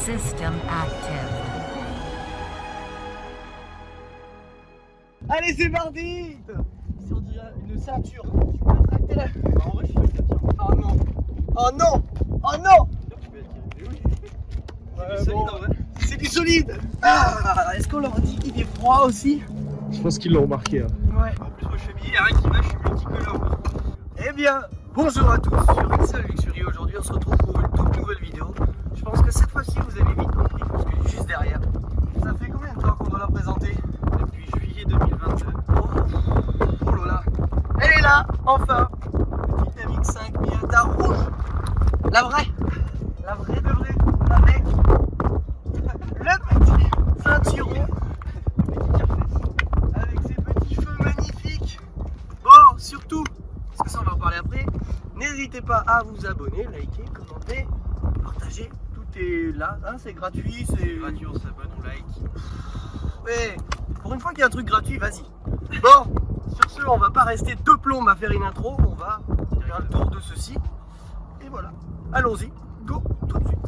System active. Allez, c'est parti. Si on dirait une ceinture, tu peux tracter là. En vrai, je suis une ceinture. Oh non. Oh non. Oh non. Tu peux attirer. C'est du solide en vrai. C'est du solide. Ah, est-ce qu'on leur dit qu'il est froid aussi? Je pense qu'ils l'ont remarqué. Hein. Ouais. En plus, moi je suis habillé, il n'y a rien qui va, je suis multicolore. Eh bien, bonjour à tous sur Excel Luxury. Aujourd'hui, on se retrouve pour une toute nouvelle vidéo. Je pense que cette fois-ci, vous avez vite compris parce que juste derrière. Ça fait combien de temps qu'on doit la présenter? Depuis juillet 2022. Oh là là. Elle est là, enfin. Petite MX5 Miata rouge. La vraie de vraie. Avec le petit ceinturon. Avec ses petits feux magnifiques. Bon, surtout, parce que ça on va en parler après, n'hésitez pas à vous abonner, liker, commenter, partager. Tout est là, hein, c'est gratuit, c'est Gratuit, on s'abonne, on like. Ouais, pour une fois qu'il y a un truc gratuit, vas-y. Bon, sur ce, on va pas rester deux plombs à faire une intro, on va faire le tour de ceci. Et voilà, allons-y, go, tout de suite.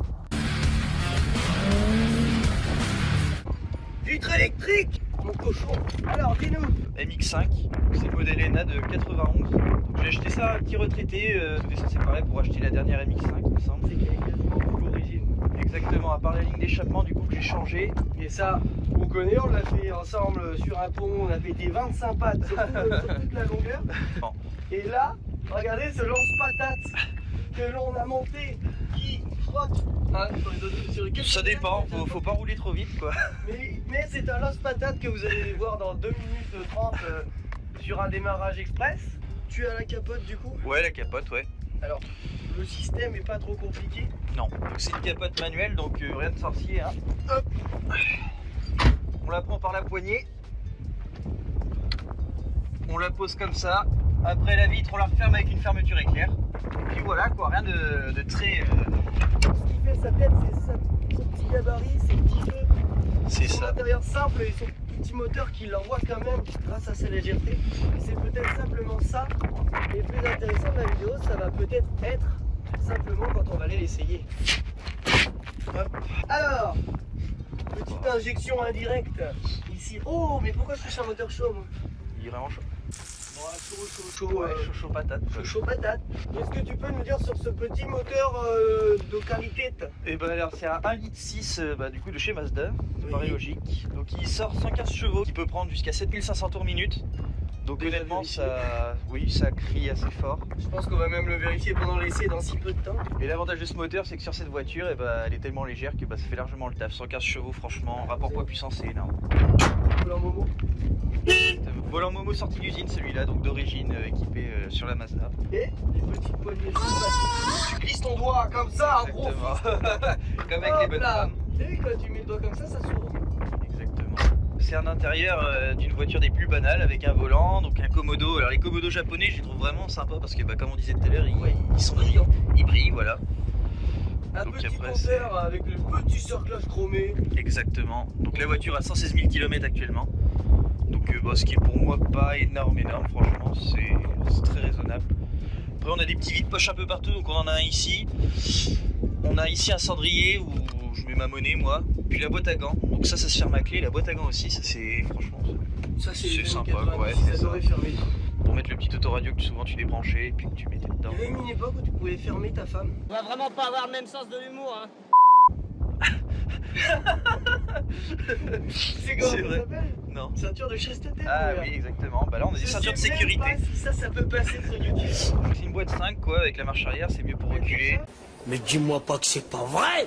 Vitre électrique, mon cochon. Alors, dis-nous. MX5, c'est le modèle ENA de 91. Donc j'ai acheté ça à un petit retraité, tout est censé pareil pour acheter la dernière MX5, il me semble. C'est qu'elle est quasiment full origine. Exactement, à part la ligne d'échappement du coup que j'ai changé. Et ça, on connaît, on l'a fait ensemble sur un pont, on a fait des 25 pattes sur toute la longueur. Bon. Et là, regardez ce lance-patate que l'on a monté qui frotte hein, sur les Ça dépend, faut pas rouler trop vite quoi. Mais c'est un lance-patate que vous allez voir dans 2 minutes 30 sur un démarrage express. Tu as la capote du coup? Ouais, la capote, ouais. Alors, le système est pas trop compliqué. Non, c'est une capote manuelle donc rien de sorcier. Hein. Hop. On la prend par la poignée. On la pose comme ça. Après la vitre, on la referme avec une fermeture éclair. Et puis voilà quoi, rien de très. Ce qui fait sa tête, c'est son petit gabarit, ses petits feux. C'est Son ça. intérieur simple et son petit moteur qui l'envoie quand même grâce à sa légèreté. Et c'est peut-être simplement ça. Et le plus intéressant de la vidéo, ça va peut-être être simplement quand on va aller l'essayer. Hop. Alors, petite injection indirecte ici. Oh, mais pourquoi je touche un moteur chaud moi? Il est vraiment chaud. Chaud, Ouais, chaud patate. chaud patate. Est-ce que tu peux nous dire sur ce petit moteur de qualité? Et ben alors c'est un 1,6 litre du coup de chez Mazda, ça Oui. paraît logique. Donc il sort 115 chevaux qui peut prendre jusqu'à 7500 tours minute. Donc Déjà honnêtement vérifié. ça crie assez fort. Je pense qu'on va même le vérifier pendant l'essai dans si peu de temps. Et l'avantage de ce moteur c'est que sur cette voiture elle est tellement légère que ça fait largement le taf. 115 chevaux franchement, rapport poids puissance c'est énorme. Volant Momo. Volant Momo sorti d'usine celui-là, donc d'origine équipé sur la Mazda. Et des petites poignées sympathiques. Tu glisses ton doigt comme ça, en gros. Exactement. Comme avec les bonnes femmes. Et quand tu mets le doigt comme ça s'ouvre. Exactement. C'est un intérieur d'une voiture des plus banales avec un volant, donc un Komodo. Alors les Komodo japonais, je les trouve vraiment sympas parce que comme on disait tout à l'heure, ils sont brillants. Ils brillent, voilà. Un Donc petit après, compteur avec le petit cerclage chromé. Exactement. Donc la voiture a 116 000 km actuellement. Donc ce qui est pour moi pas énorme, franchement, c'est très raisonnable. Après on a des petits vides-poches un peu partout, donc on en a un ici. On a ici un cendrier où je mets ma monnaie moi. Puis la boîte à gants, donc ça se ferme à clé, la boîte à gants aussi, ça c'est franchement Ça c'est C'est les sympa, années 90, ouais, ils c'est ça. adoraient fermer. pour mettre le petit autoradio que souvent tu débranchais et puis que tu mettais dedans. Il y a même une époque où tu pouvais fermer ta femme. On va vraiment pas avoir le même sens de l'humour, hein. C'est comment C'est ça vrai. s'appelle? Non. Ceinture de chasteté. Ah mon oui, gars. exactement. Bah là on a des Je ceintures de sais même sécurité. pas si ça peut passer sur YouTube. Donc c'est une boîte 5 quoi, avec la marche arrière, c'est mieux pour reculer. Mais dis-moi pas que c'est pas vrai!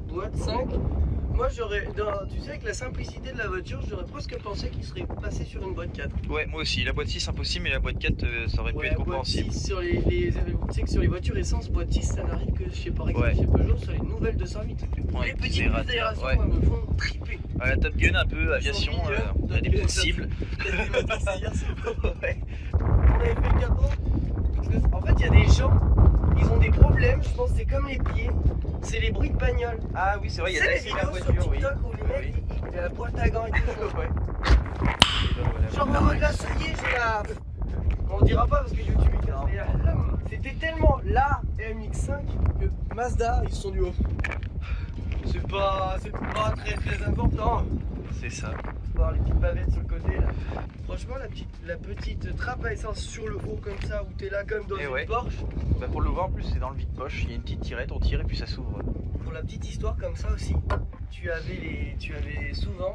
Boîte 5. Moi j'aurais, tu sais, avec la simplicité de la voiture, j'aurais presque pensé qu'il serait passé sur une boîte 4. Ouais, moi aussi. La boîte 6 impossible, mais la boîte 4 ça aurait pu Ouais, être boîte compréhensible. 6 sur tu sais que sur les voitures essence, boîte 6 ça n'arrive que chez par exemple Ouais. chez Peugeot sur les nouvelles 208. Ouais, Les petites c'est bulles raté, d'aération ouais. moi, me font triper. À la Top Gun un peu, aviation, Ils sont mignons, on a des petites cibles. Ouais. On avait fait le capot. Parce que, en fait, il y a des gens, ils ont des problèmes, je pense que c'est comme les pieds, c'est les bruits de bagnole. Ah oui, c'est vrai, il y a C'est des les signes à vidéos sur voiture, oui. TikTok où les mecs, il y a la boîte à gants et tout. Ouais. Genre en mode là, ça y est, j'ai la... On dira pas parce que YouTube il casse. Mais c'était tellement la MX-5 que Mazda ils se sont dit oh, c'est pas très important. C'est ça. Voir les petites bavettes sur le côté là. Franchement la petite trappe à essence sur le haut comme ça où t'es là comme dans Et une ouais. Porsche. Bah pour le voir en plus c'est dans le vide-poche, il y a une petite tirette, on tire et puis ça s'ouvre. Pour la petite histoire comme ça aussi, tu avais souvent,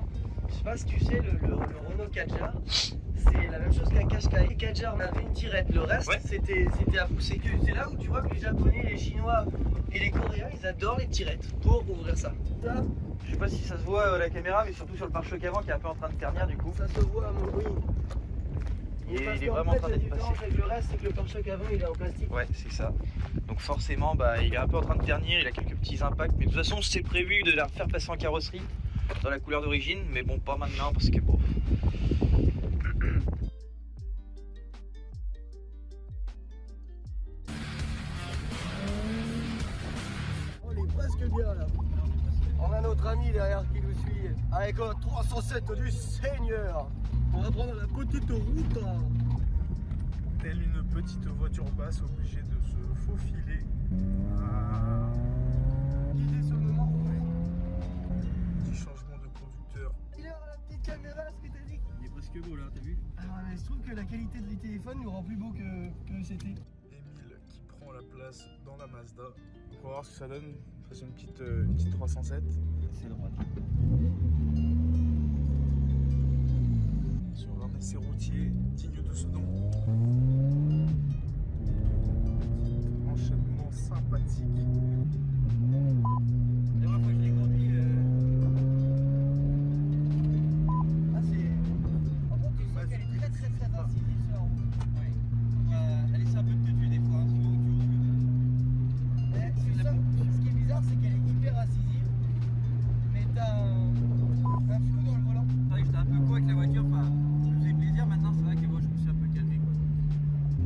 je sais pas si tu sais, le Renault Kadjar, c'est la même chose qu'un Qashqai. Kadjar, on avait une tirette, le reste Ouais. c'était à pousser. C'est là où tu vois que les Japonais, les Chinois et les Coréens, ils adorent les tirettes pour ouvrir ça. Ça, Je sais pas si ça se voit à la caméra, mais surtout sur le pare-choc avant qui est un peu en train de ternir du coup. ça se voit à mon bruit. Il Parce est qu'en vraiment en fait, train la d'être différence passé. avec le reste, c'est que le pare-choc avant il est en plastique. Ouais, c'est ça. Donc forcément, bah, il est un peu en train de ternir, il a quelques petits impacts. Mais de toute façon, c'est prévu de la refaire passer en carrosserie dans la couleur d'origine. Mais bon, pas maintenant parce que bon. On est presque bien là. On a notre ami derrière qui nous suit avec un 307 du Seigneur. On va prendre la petite route. Telle une petite voiture basse obligée de se faufiler. Guidé sur le moment. Petit changement de conducteur. Il est à la petite caméra, ce que t'as dit. Il est presque beau là, t'as vu? Ah mais je trouve que la qualité de les téléphones nous rend plus beau que c'était. Émile qui prend la place dans la Mazda. Donc on va voir ce que ça donne. C'est une petite 307. C'est droit. Sur un essai routier digne de ce nom. Petit enchaînement sympathique. La dernière fois que je l'ai conduit, ah c'est... Par contre tu sens qu'elle est très incisive sur la route. Elle essaie un peu de te tuer des fois, hein, tu roules. Mais c'est ça, ce qui est bizarre c'est qu'elle est hyper incisive, mais t'as un flou dans le volant. C'est vrai que j'étais un peu con avec la voiture, enfin, ça me faisait plaisir. Maintenant, c'est vrai que moi, je me suis un peu calmé, quoi.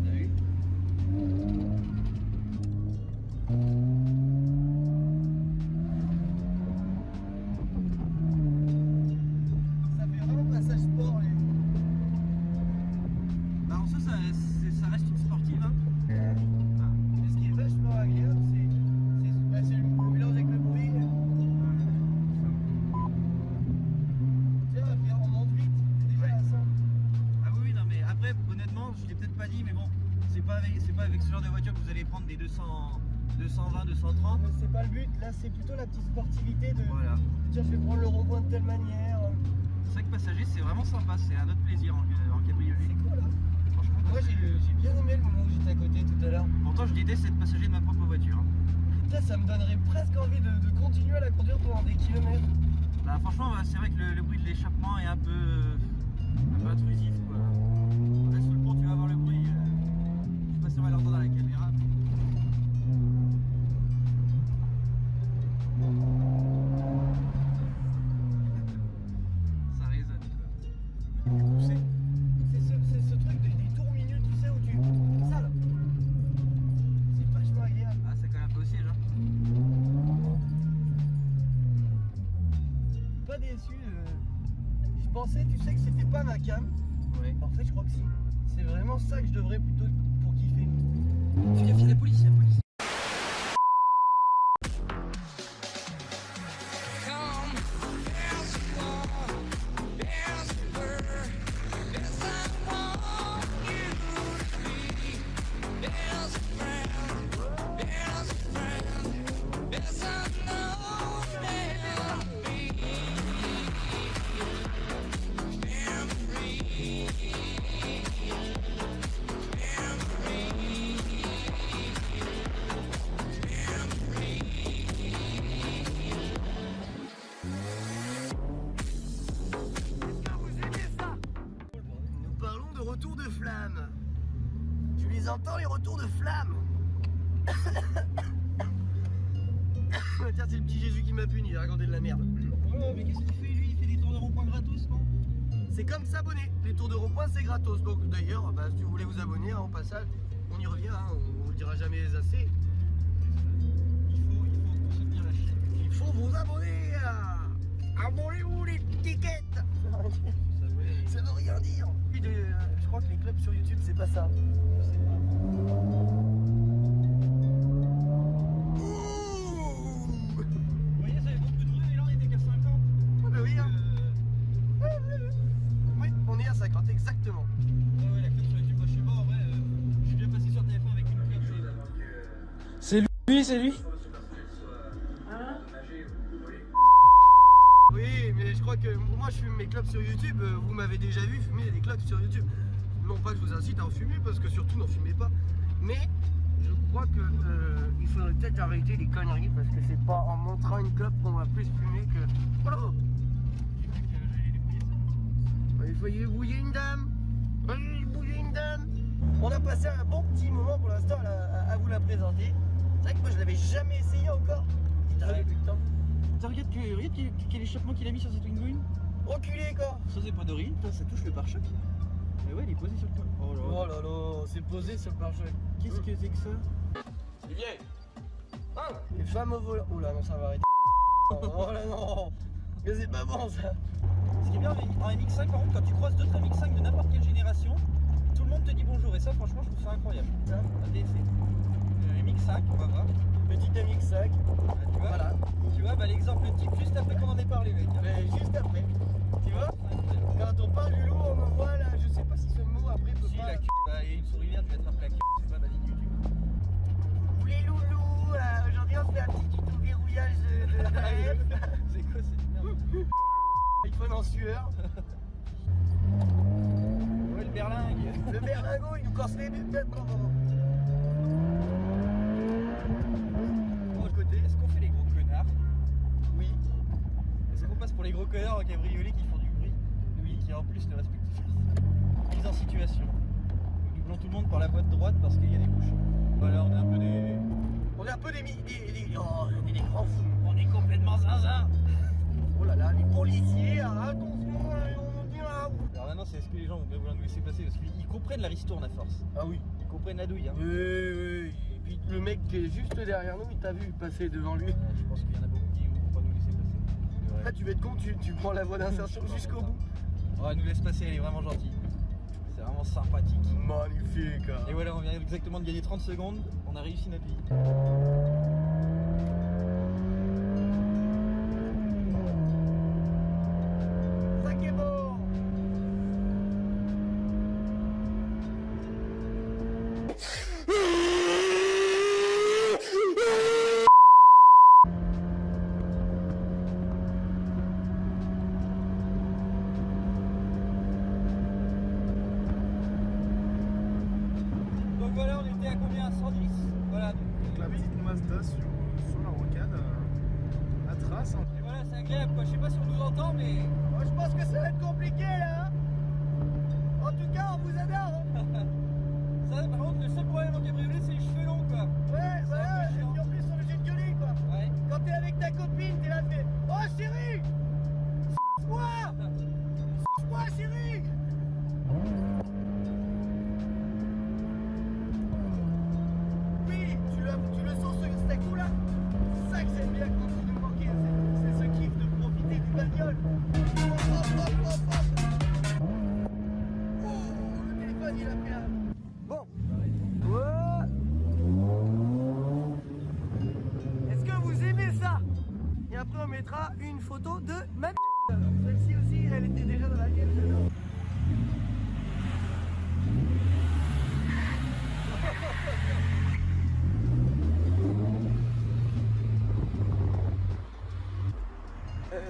T'as vu? Ça fait vraiment passage sport. Bah, en soi, ça reste une sportive, hein. Mais ce qui est vachement agréable, c'est le mélange avec le bruit. Tu vois, puis on monte vite, t'es déjà à 100. Ah oui, non, mais après, honnêtement, je l'ai peut-être pas dit, mais bon, c'est pas avec ce genre de voiture que vous allez prendre des 220, 230. Mais c'est pas le but, là c'est plutôt la petite sportivité de Voilà. tiens, je vais prendre le rond-point de telle manière. C'est vrai que passager, c'est vraiment sympa, c'est un autre plaisir en cabriolet. C'est cool, hein. Franchement. Moi j'ai bien aimé le moment où j'étais à côté tout à l'heure. Pourtant, je déteste être passager de ma propre voiture, hein. Putain, ça me donnerait presque envie de continuer à la conduire pendant des kilomètres. Bah franchement, c'est vrai que le bruit de l'échappement est un peu intrusif, quoi. Là sous le pont, tu vas avoir le bruit. Je sais pas si on va l'entendre dans la caméra. Ça résonne, quoi. C'est ce truc des tours minutes, tu sais, où tu... Ça là. C'est vachement agréable. Ah, c'est quand même un peu au siège, hein. Pas déçu. Je pensais, tu sais, que c'était pas ma cam. Ouais. En fait, je crois que si. C'est vraiment ça que je devrais plutôt pour kiffer. Fais gaffe, il y a la police, il y a la police. Nous parlons de retour de flamme. Tu les entends, les retours de flamme? Tiens, c'est le petit Jésus qui m'a puni, il a raconté de la merde. Oh, mais qu'est-ce qu'il fait lui? Il fait des tours de rond-point gratos, non? C'est comme s'abonner. Les tours de rond-point, c'est gratos. Donc d'ailleurs, bah, si vous voulez vous abonner, en passage, on y revient, hein, on le dira jamais assez. Il faut soutenir la chaîne. Il faut vous abonner. Abonnez-vous l'étiquette. Ça veut rien dire. Je crois que les clubs sur YouTube, c'est pas pas ça? Je sais pas. Vous voyez, ça avait beaucoup de bruit, et là on était qu'à 50. Ah bah oui, hein. Oui, on est à 50, exactement. Ouais, la clope sur YouTube, moi je sais pas, en vrai, je suis bien passé sur téléphone avec une clope. C'est lui. Oui, mais je crois que moi je fume mes clopes sur YouTube. Vous m'avez déjà vu fumer des clopes sur YouTube. Non pas que je vous incite à en fumer, parce que surtout n'en fumez pas. Mais je crois que il faudrait peut-être arrêter les conneries, parce que c'est pas en montrant une clope qu'on va plus fumer que. Oh, il faut y bouiller une dame. On a passé un bon petit moment pour l'instant à vous la présenter. C'est vrai que moi je l'avais jamais essayé encore. Il t'a depuis le temps. Regarde quel échappement qu'il a mis sur cette Wingwing. Enculé quoi. Ça c'est pas d'origine, ça touche le pare-choc. Mais ouais, il est posé sur le toit. Oh là là, c'est posé sur le pare-choc. Qu'est-ce que c'est que ça? Olivier. Les femmes au volant. Oh là non, ça va arrêter. Oh là non. Mais c'est pas bon ça. Ce qui est bien en MX5, par contre, quand tu croises d'autres MX5 de n'importe quelle génération, tout le monde te dit bonjour. Et ça, franchement, je trouve ça incroyable. Un DSC. MX5, on va voir. Petite MX5. Tu vois, Voilà. Tu vois, bah, l'exemple type juste après qu'on en ait parlé, mec. Mais juste après. Tu vois, quand on parle du loup, on me voit là. Je sais pas si ce mot après peut Si, pas. la queue, bah, il y a une souris verte, mettre un plat c'est pas basique YouTube. Les loulous, aujourd'hui on fait un petit tuto verrouillage de la F. C'est quoi cette merde? iPhone en sueur. Ouais, le berlingue. Le berlingot, il nous casse les deux. Bon, côté, est-ce qu'on fait les gros connards? Oui. Est-ce qu'on passe pour les gros connards en cabriolet qui font du bruit? Oui. Qui en plus ne respectent pas. Mise en situation. Nous doublons tout le monde par la voie de droite parce qu'il y a des bouchons. Voilà, on est un peu des... On est un peu oh, on est des grands fous. On est complètement zinzin. Oh là là, les policiers, attention, on dit là. Alors maintenant, c'est ce que les gens vont bien vouloir nous laisser passer parce qu'ils comprennent la ristourne à force. Ah oui. Ils comprennent la douille. Hein. Oui. Et puis le mec qui est juste derrière nous, il t'a vu passer devant lui. Je pense qu'il y en a beaucoup qui vont pas nous laisser passer. C'est vrai. Là, tu vas être con, tu prends la voie d'insertion jusqu'au bout. Oh, elle nous laisse passer, elle est vraiment gentille. C'est vraiment sympathique. Magnifique. Et voilà, on vient exactement de gagner 30 secondes. On a réussi notre vie. Ça qui est bon. Donc voilà, on était à combien? 110. Voilà. Donc la petite Mazda sur la rocade à trace. Et voilà, c'est agréable quoi. Je sais pas si on nous entend, mais. Moi, je pense que ça va être compliqué là. En tout cas, on vous adore. Ça, par contre, le seul problème en cabriolet, c'est les cheveux longs quoi. Ouais, voilà. Et puis en plus, on est obligé de gueuler quoi. Ouais. Quand t'es avec ta copine, t'es là, tu fais oh chérie, moi chérie. Oui, tu le sens cet accro-là. C'est ça que j'aime bien quand on nous manquait, c'est ce kiff de profiter du bagnole. Oh, le téléphone il a pris un... Bon. Ouais. Est-ce que vous aimez ça? Et après on mettra une photo de ma celle-ci aussi, elle était déjà dans la gueule.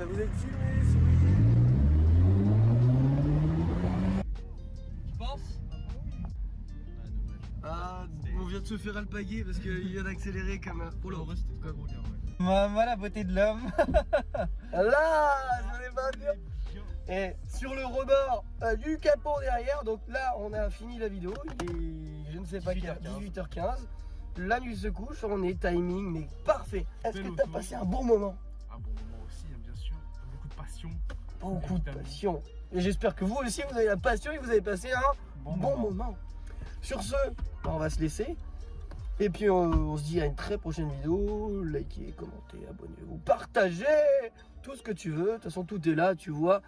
Vous êtes filmé, souris. Tu penses? Ah, on vient de se faire alpaguer parce qu'il vient d'accélérer comme un... Oh là, c'était très gros bien, ouais. Moi, la beauté de l'homme. là, je l'ai pas bien. Et sur le rebord du capot derrière, donc là on a fini la vidéo, il est je ne sais pas quelle heure, 18h15. La nuit se couche, on est timing mais parfait. Est-ce que t'as passé un bon moment? Un bon moment aussi, hein, bien sûr. Beaucoup de passion. Beaucoup de passion. Et j'espère que vous aussi vous avez la passion et vous avez passé un bon moment. Sur ce, on va se laisser. Et puis on se dit à une très prochaine vidéo. Likez, commentez, abonnez-vous, partagez tout ce que tu veux. De toute façon tout est là, tu vois.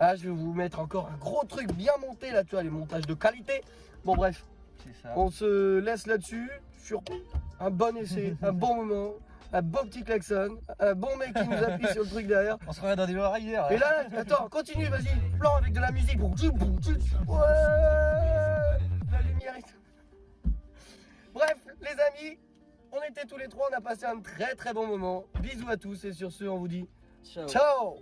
Ah, je vais vous mettre encore un gros truc bien monté là, tu vois, les montages de qualité. Bon bref, C'est ça. on se laisse là-dessus sur un bon essai, un bon moment, un beau petit klaxon, un bon mec qui nous appuie sur le truc derrière. On se remet dans des lois riders. Et là, attends, continue, vas-y, plan avec de la musique. Ouais, la lumière et tout. Bref, les amis, on était tous les trois, on a passé un très très bon moment. Bisous à tous et sur ce, on vous dit Ciao. ciao.